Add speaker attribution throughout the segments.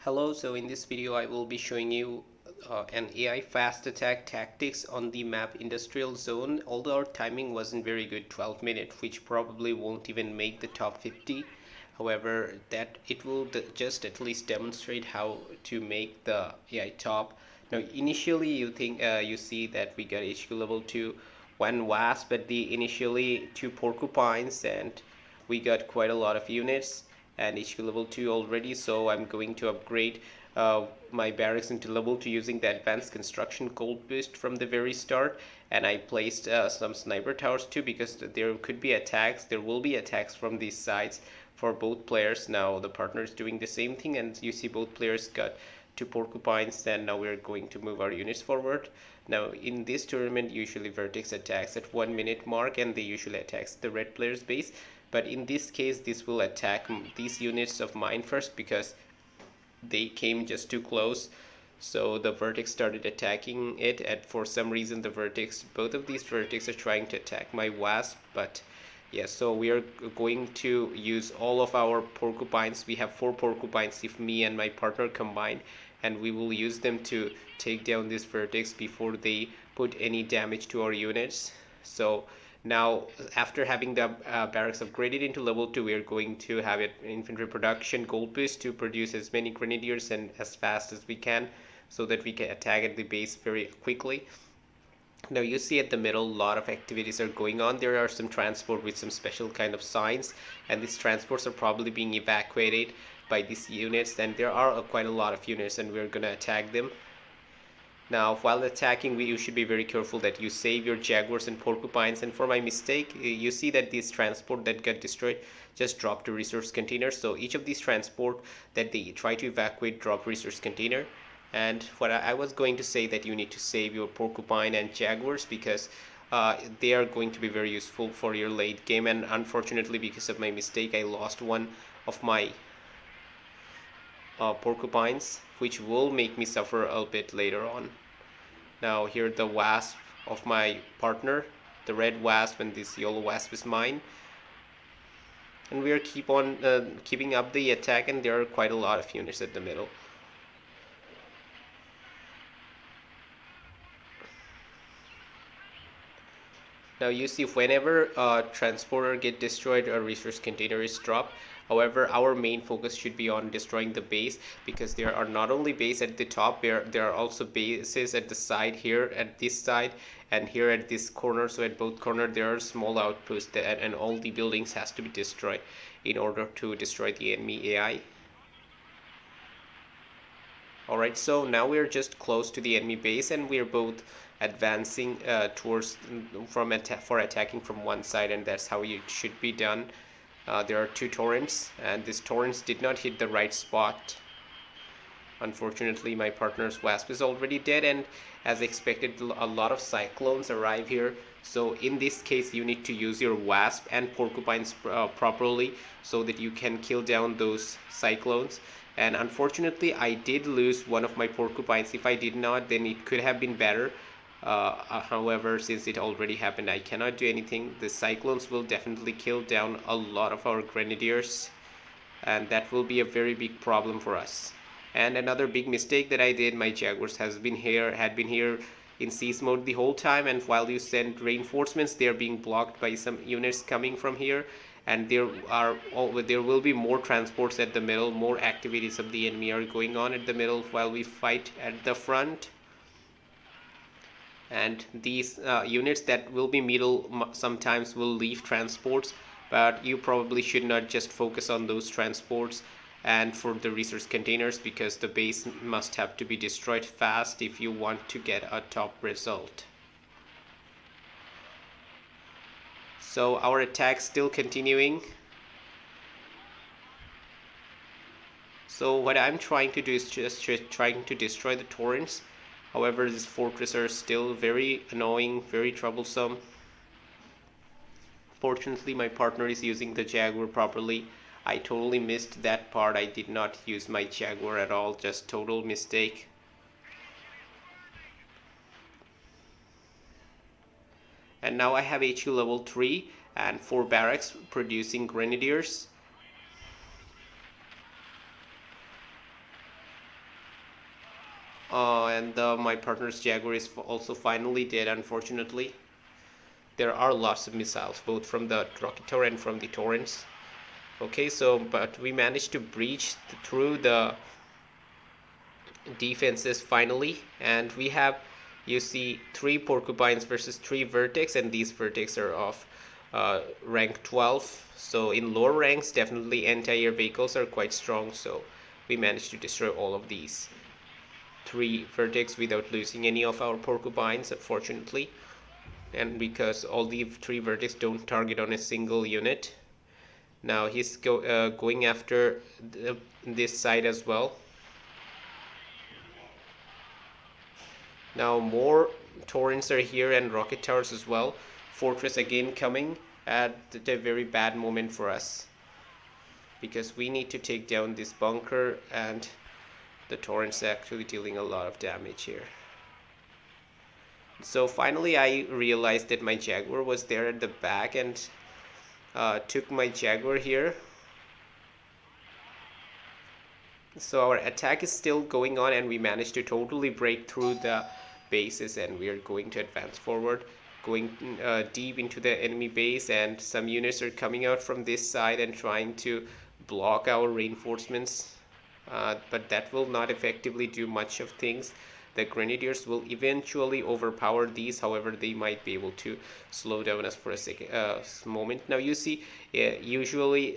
Speaker 1: Hello, so in this video I will be showing you an AI fast attack tactics on the map industrial zone. Although our timing wasn't very good, 12 minutes, which probably won't even make the top 50. However, that it will just at least demonstrate how to make the AI top. Now initially you see that we got HQ level 2, 1 wasp, but the initially 2 porcupines, and we got quite a lot of units and HQ level 2 already, so I'm going to upgrade my barracks into level 2 using the advanced construction gold boost from the very start. And I placed some sniper towers too, because there could be attacks, there will be attacks from these sides for both players. Now the partner is doing the same thing, and you see both players got 2 porcupines, and now we're going to move our units forward. Now in this tournament usually Vertex attacks at 1 minute mark, and they usually attacks the red player's base, but in this case this will attack these units of mine first because they came just too close. So the Vertex started attacking it, and for some reason both of these Vertex are trying to attack my Wasp. But yeah, so we are going to use all of our porcupines. We have 4 porcupines if me and my partner combined, and we will use them to take down this Vertex before they put any damage to our units. So now, after having the barracks upgraded into level 2, we are going to have it infantry production gold boost to produce as many grenadiers and as fast as we can, so that we can attack at the base very quickly. Now you see at the middle a lot of activities are going on. There are some transport with some special kind of signs, and these transports are probably being evacuated by these units, and there are quite a lot of units, and we're gonna attack them. Now, while attacking, you should be very careful that you save your jaguars and porcupines. And for my mistake, you see that this transport that got destroyed just dropped a resource container. So each of these transport that they try to evacuate drop resource container. And what I was going to say, that you need to save your porcupine and jaguars, because they are going to be very useful for your late game. And unfortunately, because of my mistake, I lost one of my porcupines, which will make me suffer a bit later on. Now here the wasp of my partner, the red wasp, and this yellow wasp is mine. And we are keeping up the attack, and there are quite a lot of units at the middle. Now you see, whenever a transporter get destroyed, a resource container is dropped. However, our main focus should be on destroying the base, because there are not only base at the top, there are also bases at the side, here at this side and here at this corner. So at both corners there are small outposts, and all the buildings has to be destroyed in order to destroy the enemy AI. Alright, so now we are just close to the enemy base, and we are both advancing towards for attacking from one side, and that's how it should be done. There are 2 torrents, and these torrents did not hit the right spot. Unfortunately, my partner's wasp is already dead, and as expected, a lot of cyclones arrive here. So in this case, you need to use your wasp and porcupines properly, so that you can kill down those cyclones. And unfortunately, I did lose one of my porcupines. If I did not, then it could have been better. However, since it already happened, I cannot do anything. The cyclones will definitely kill down a lot of our grenadiers, and that will be a very big problem for us. And another big mistake that I did, my jaguars had been here in siege mode the whole time, and while you send reinforcements, they are being blocked by some units coming from here. And there will be more transports at the middle. More activities of the enemy are going on at the middle while we fight at the front. And these units that will be middle sometimes will leave transports, but you probably should not just focus on those transports and for the resource containers, because the base must have to be destroyed fast if you want to get a top result. So our attack still continuing. So what I'm trying to do is just trying to destroy the torrents. However, these fortresses are still very annoying, very troublesome. Fortunately, my partner is using the Jaguar properly. I totally missed that part. I did not use my Jaguar at all, just total mistake. And now I have HQ level 3 and 4 barracks producing grenadiers. my partner's Jaguar is also finally dead, unfortunately. There are lots of missiles, both from the rocket tower and from the torrents. Okay, so but we managed to breach through the defenses finally, and we have, you see, 3 porcupines versus 3 vertex, and these vertex are of rank 12. So in lower ranks, definitely anti-air vehicles are quite strong. So we managed to destroy all of these 3 vertex without losing any of our porcupines, unfortunately. And because all the 3 vertex don't target on a single unit. Now he's going after this side as well. Now more torrents are here and rocket towers as well. Fortress again coming at a very bad moment for us, because we need to take down this bunker, and the torrents actually dealing a lot of damage here. So finally I realized that my Jaguar was there at the back, and took my Jaguar here. So our attack is still going on, and we managed to totally break through the bases, and we are going to advance forward, going deep into the enemy base, and some units are coming out from this side and trying to block our reinforcements, but that will not effectively do much of things. The grenadiers will eventually overpower these. However, they might be able to slow down us for a second moment. Now you see, usually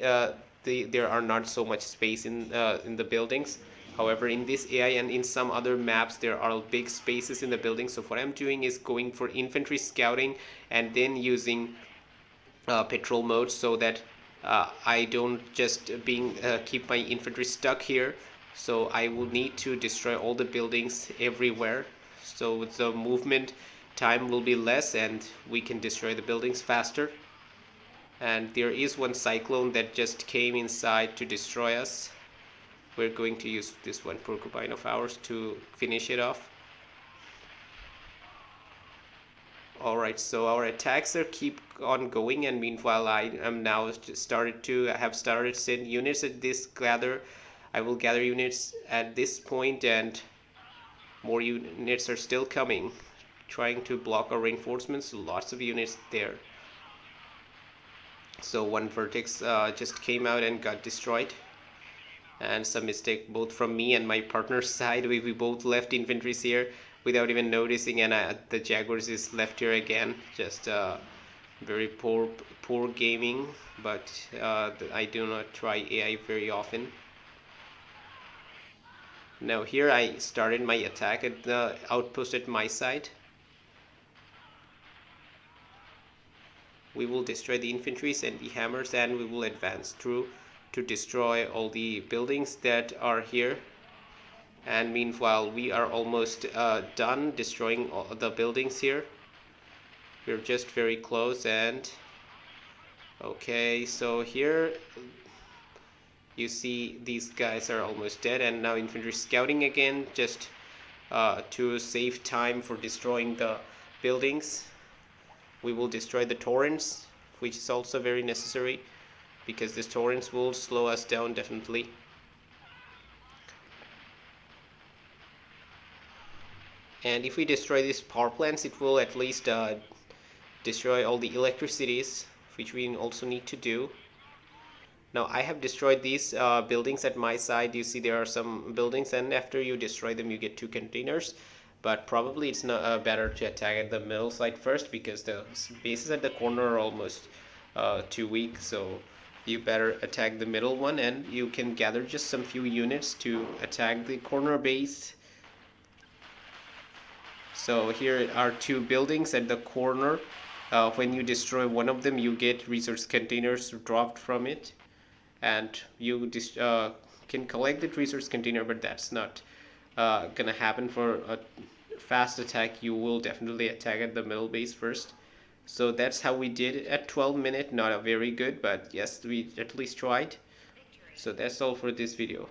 Speaker 1: there are not so much space in the buildings. However, in this AI and in some other maps, there are big spaces in the building. So what I'm doing is going for infantry scouting and then using patrol mode, so that I don't just keep my infantry stuck here. So I will need to destroy all the buildings everywhere, so the movement time will be less and we can destroy the buildings faster. And there is one cyclone that just came inside to destroy us. We're going to use this one porcupine of ours to finish it off. Alright, so our attacks are keep on going, and meanwhile I am now started to send units at this gather. I will gather units at this point, and more units are still coming, trying to block our reinforcements. Lots of units there. So one vertex just came out and got destroyed, and some mistake both from me and my partner's side. We both left infantries here without even noticing, and the Jaguars is left here again. Just very poor gaming, but I do not try AI very often. Now here I started my attack at the outpost at my side. We will destroy the infantries and the hammers, and we will advance through to destroy all the buildings that are here. And meanwhile we are almost done destroying all the buildings here. We're just very close. And okay, so here you see these guys are almost dead, and now infantry scouting again, just to save time for destroying the buildings. We will destroy the torrents, which is also very necessary, because this torrents will slow us down definitely. And if we destroy these power plants, it will at least destroy all the electricities, which we also need to do. Now I have destroyed these buildings at my side. You see there are some buildings, and after you destroy them you get 2 containers. But probably it's not better to attack at the middle side first, because the bases at the corner are almost too weak. So you better attack the middle one, and you can gather just some few units to attack the corner base. So here are 2 buildings at the corner. When you destroy one of them, you get resource containers dropped from it, and you can collect the resource container, but that's not gonna happen for a fast attack. You will definitely attack at the middle base first. So that's how we did it at 12 minutes. Not a very good, but yes, we at least tried. So that's all for this video.